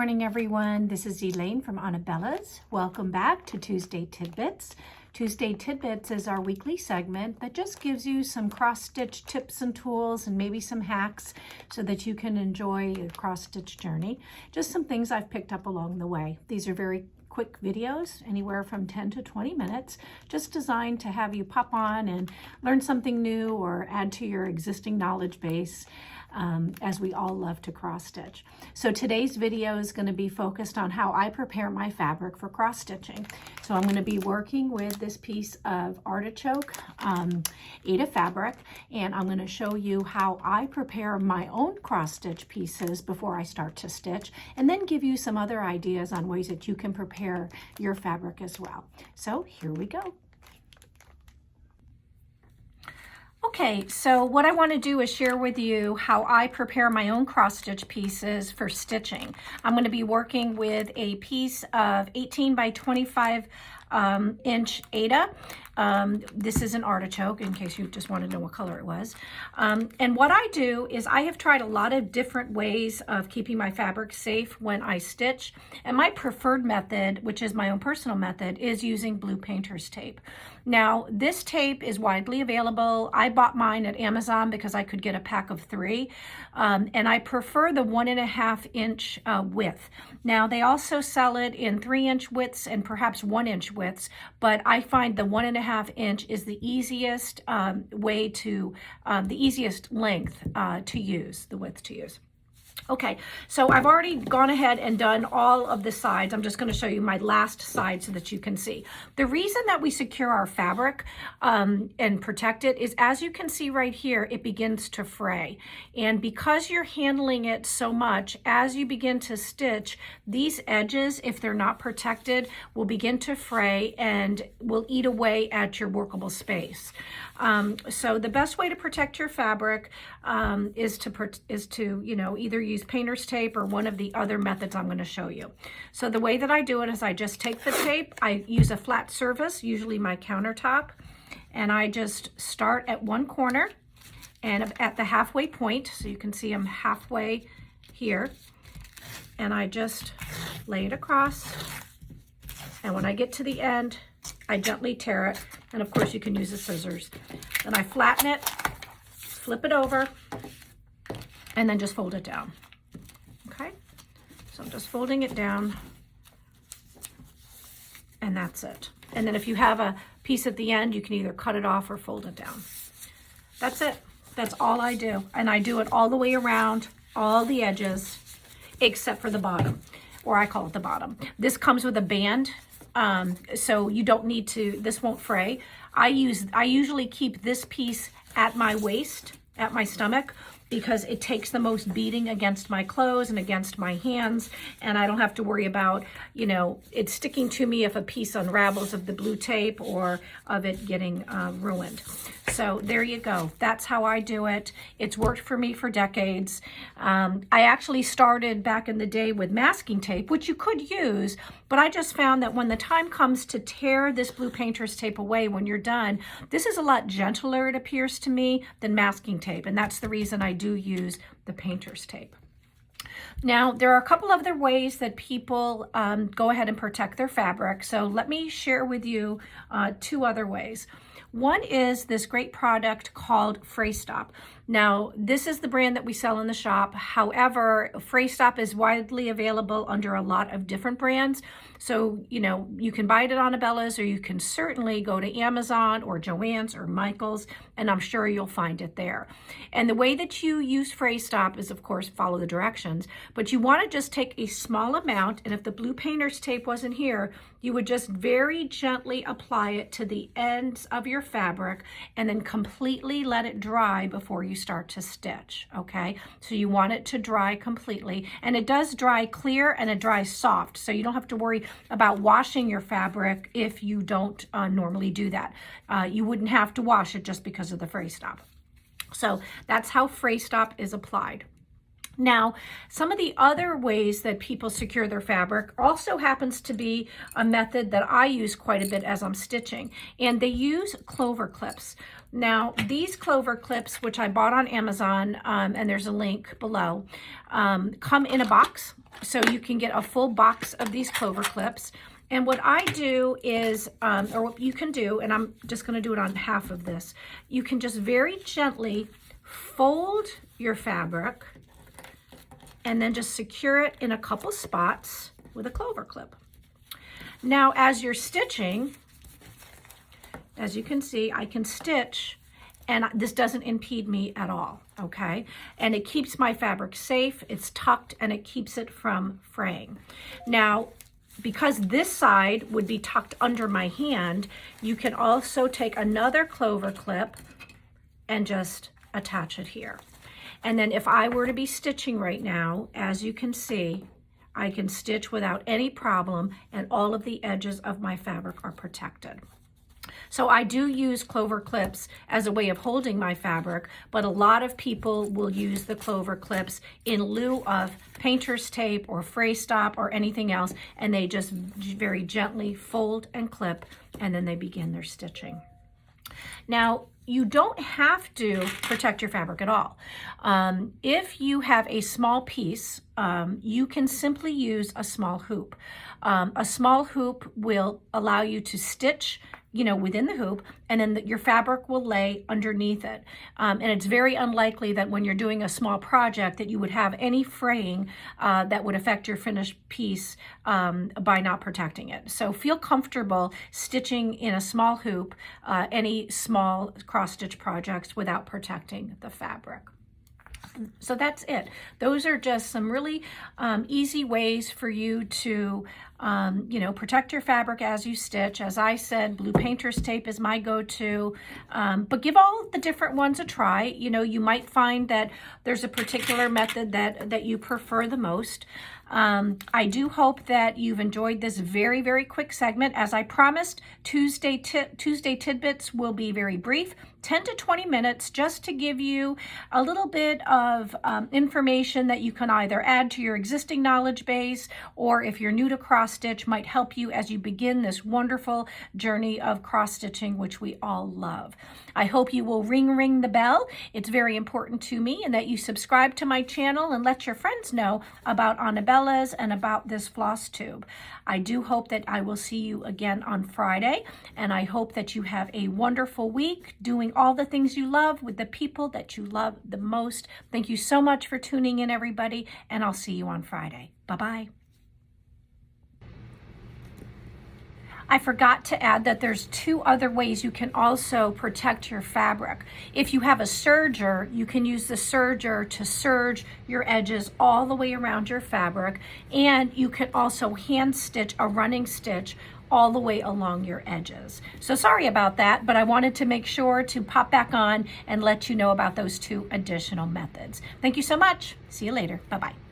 morning, everyone. This is Elaine from ANANABELLA'S. Welcome back to Tuesday Tidbits. Tuesday Tidbits is our weekly segment that just gives you some cross-stitch tips and tools and maybe some hacks so that you can enjoy a cross-stitch journey. Just some things I've picked up along the way. These are very quick videos, anywhere from 10 to 20 minutes, just designed to have you pop on and learn something new or add to your existing knowledge base. As we all love to cross stitch. So today's video is going to be focused on how I prepare my fabric for cross stitching. So I'm going to be working with this piece of artichoke Aida fabric, and I'm going to show you how I prepare my own cross stitch pieces before I start to stitch, and then give you some other ideas on ways that you can prepare your fabric as well. So here we go. Okay, so what I want to do is share with you how I prepare my own cross-stitch pieces for stitching. I'm going to be working with a piece of 18 by 25 inch Aida. This is an artichoke, in case you just wanted to know what color it was. And what I do is I have tried a lot of different ways of keeping my fabric safe when I stitch. And my preferred method, which is my own personal method, is using blue painter's tape. Now, this tape is widely available. I bought mine at Amazon because I could get a pack of 3. And I prefer the 1.5 inch width. Now, they also sell it in 3-inch widths and perhaps 1-inch widths, but I find the 1.5 inch is the easiest way to, the easiest length to use, the width to use. Okay, so I've already gone ahead and done all of the sides. I'm just going to show you my last side so that you can see. The reason that we secure our fabric and protect it is, as you can see right here, it begins to fray. And because you're handling it so much, as you begin to stitch, these edges, if they're not protected, will begin to fray and will eat away at your workable space. So the best way to protect your fabric is to either use painter's tape or one of the other methods I'm going to show you. So the way that I do it is I just take the tape, I use a flat surface, usually my countertop, and I just start at one corner and at the halfway point, so you can see I'm halfway here, and I just lay it across, and when I get to the end, I gently tear it, and of course you can use the scissors. Then I flatten it, flip it over, and then just fold it down. Okay, so I'm just folding it down, and that's it. And then if you have a piece at the end, you can either cut it off or fold it down. That's it. That's all I do. And I do it all the way around, all the edges, except for the bottom, or I call it the bottom. This comes with a band, so you don't need to, this won't fray. I usually keep this piece at my waist, at my stomach, because it takes the most beating against my clothes and against my hands, and I don't have to worry about, it sticking to me if a piece unravels of the blue tape or of it getting ruined. So there you go. That's how I do it. It's worked for me for decades. I actually started back in the day with masking tape, which you could use, but I just found that when the time comes to tear this blue painter's tape away when you're done, this is a lot gentler, it appears to me, than masking tape, and that's the reason I do use the painter's tape. Now, there are a couple other ways that people go ahead and protect their fabric, so let me share with you 2 other ways. One is this great product called FreeStop. Now, this is the brand that we sell in the shop. However, FreeStop is widely available under a lot of different brands. So, you can buy it at ANANABELLA'S, or you can certainly go to Amazon or Joann's or Michael's, and I'm sure you'll find it there. And the way that you use FreeStop is, of course, follow the directions, but you want to just take a small amount, and if the blue painter's tape wasn't here, you would just very gently apply it to the ends of your fabric and then completely let it dry before you start to stitch, okay? So you want it to dry completely, and it does dry clear and it dries soft, so you don't have to worry about washing your fabric if you don't normally do that. You wouldn't have to wash it just because of the FreeStop. So that's how FreeStop is applied. Now, some of the other ways that people secure their fabric also happens to be a method that I use quite a bit as I'm stitching, and they use clover clips. Now, these clover clips, which I bought on Amazon, and there's a link below, come in a box, so you can get a full box of these clover clips. And what I do is, or what you can do, and I'm just going to do it on half of this, you can just very gently fold your fabric and then just secure it in a couple spots with a clover clip. Now, as you're stitching, as you can see, I can stitch and this doesn't impede me at all, okay? And it keeps my fabric safe, it's tucked, and it keeps it from fraying. Now, because this side would be tucked under my hand, you can also take another clover clip and just attach it here. And then if I were to be stitching right now, as you can see, I can stitch without any problem, and all of the edges of my fabric are protected. So I do use clover clips as a way of holding my fabric, but a lot of people will use the clover clips in lieu of painter's tape or FreeStop or anything else, and they just very gently fold and clip, and then they begin their stitching. Now, you don't have to protect your fabric at all. If you have a small piece, you can simply use a small hoop. A small hoop will allow you to stitch, you know, within the hoop, and then your fabric will lay underneath it. And it's very unlikely that when you're doing a small project that you would have any fraying that would affect your finished piece by not protecting it. So feel comfortable stitching in a small hoop any small cross-stitch projects without protecting the fabric. So that's it. Those are just some really easy ways for you to you know, protect your fabric as you stitch. As I said, blue painter's tape is my go-to, but give all the different ones a try. You know, you might find that there's a particular method that you prefer the most. I do hope that you've enjoyed this very, very quick segment. As I promised, Tuesday Tidbits will be very brief, 10 to 20 minutes, just to give you a little bit of information that you can either add to your existing knowledge base, or if you're new to cross-stitch, might help you as you begin this wonderful journey of cross-stitching, which we all love. I hope you will ring the bell. It's very important to me, and that you subscribe to my channel and let your friends know about ANANABELLA'S and about this floss tube. I do hope that I will see you again on Friday, and I hope that you have a wonderful week doing all the things you love with the people that you love the most. Thank you so much for tuning in, everybody, and I'll see you on Friday. Bye-bye. I forgot to add that there's two other ways you can also protect your fabric. If you have a serger, you can use the serger to serge your edges all the way around your fabric, and you can also hand stitch a running stitch all the way along your edges. So sorry about that, but I wanted to make sure to pop back on and let you know about those two additional methods. Thank you so much. See you later. Bye-bye.